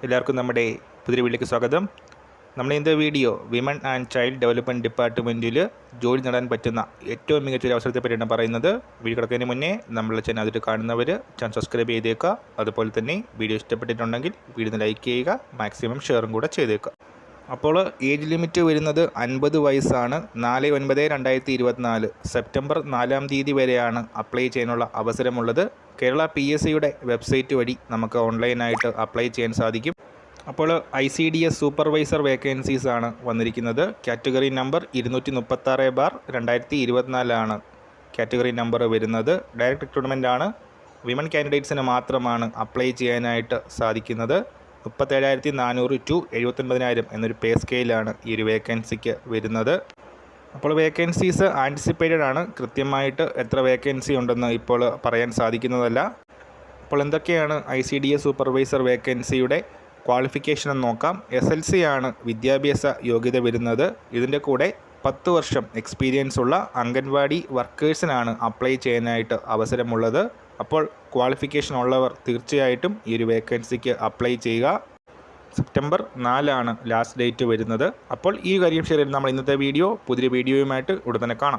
എല്ലാവർക്കും നമ്മുടെ പുതിയ വീട്ടിലേക്ക് സ്വാഗതം. നമ്മൾ ഇന്നത്തെ video women and child development ഡിപ്പാർട്ട്മെൻറ്റിൽ ജോലി നേടാൻ പറ്റുന്ന ഏറ്റവും മികച്ചൊരു അവസരത്തെ പറ്റിയാണ് പറയുന്നത്. വീഡിയോ കിടക്കുന്നതിന് മുന്നേ നമ്മളെ ചാനൽ അതിൽ കാണുന്നവർ ചാനൽ സബ്സ്ക്രൈബ് ചെയ്തേക്കുക. അതുപോലെ തന്നെ വീഡിയോ ഇഷ്ടപ്പെട്ടിട്ടുണ്ടെങ്കിൽ വീഡിയോ ലൈക്ക് ചെയ്യുക, മാക്സിമം ഷെയറും കൂടെ ചെയ്തേക്കുക. അപ്പോൾ ഏജ് ലിമിറ്റ് വരുന്നത് 50 വയസ്സാണ്. 4/9/2024 സെപ്റ്റംബർ 4 തീയതി വരെയാണ് അപ്ലൈ ചെയ്യാനുള്ള അവസരമുള്ളത്. കേരള PSCയുടെ വെബ്സൈറ്റ് വഴി നമുക്ക് ഓൺലൈനായിട്ട് അപ്ലൈ ചെയ്യാൻ സാധിക്കും. അപ്പോൾ ICDS സൂപ്പർവൈസർ വേക്കൻസീസ് ആണ് വന്നിരിക്കുന്നത്. കാറ്റഗറി നമ്പർ 236/2024 ആണ് കാറ്റഗറി നമ്പർ വരുന്നത്. ഡയറക്റ്റ് റിക്രൂട്ട്മെൻ്റ് ആണ്. വിമൻ കാൻഡിഡേറ്റ്സിന് മാത്രമാണ് അപ്ലൈ ചെയ്യാനായിട്ട് സാധിക്കുന്നത്. 37,400 to 79,000 എന്നൊരു പേ സ്കെയിലാണ് ഈ ഒരു വേക്കൻസിക്ക് വരുന്നത്. അപ്പോൾ വേക്കൻസീസ് ആൻറ്റിസിപ്പേറ്റഡ് ആണ്. കൃത്യമായിട്ട് എത്ര വേക്കൻസി ഉണ്ടെന്ന് ഇപ്പോൾ പറയാൻ സാധിക്കുന്നതല്ല. അപ്പോൾ എന്തൊക്കെയാണ് ICDS സൂപ്പർവൈസർ വേക്കൻസിയുടെ ക്വാളിഫിക്കേഷൻ എന്ന് നോക്കാം. SLC ആണ് വിദ്യാഭ്യാസ യോഗ്യത വരുന്നത്. ഇതിൻ്റെ കൂടെ 10 വർഷം എക്സ്പീരിയൻസ് ഉള്ള അംഗൻവാടി വർക്കേഴ്സിനാണ് അപ്ലൈ ചെയ്യാനായിട്ട് അവസരമുള്ളത്. അപ്പോൾ ക്വാളിഫിക്കേഷൻ ഉള്ളവർ തീർച്ചയായിട്ടും ഈ ഒരു വേക്കൻസിക്ക് അപ്ലൈ ചെയ്യുക. സെപ്റ്റംബർ 4 ലാസ്റ്റ് ഡേറ്റ് വരുന്നത്. അപ്പോൾ ഈ കാര്യം ഷെയർ ചെയ്ത് നമ്മൾ ഇന്നത്തെ വീഡിയോ പുതിയ വീഡിയോയുമായിട്ട് ഉടൻ തന്നെ കാണാം.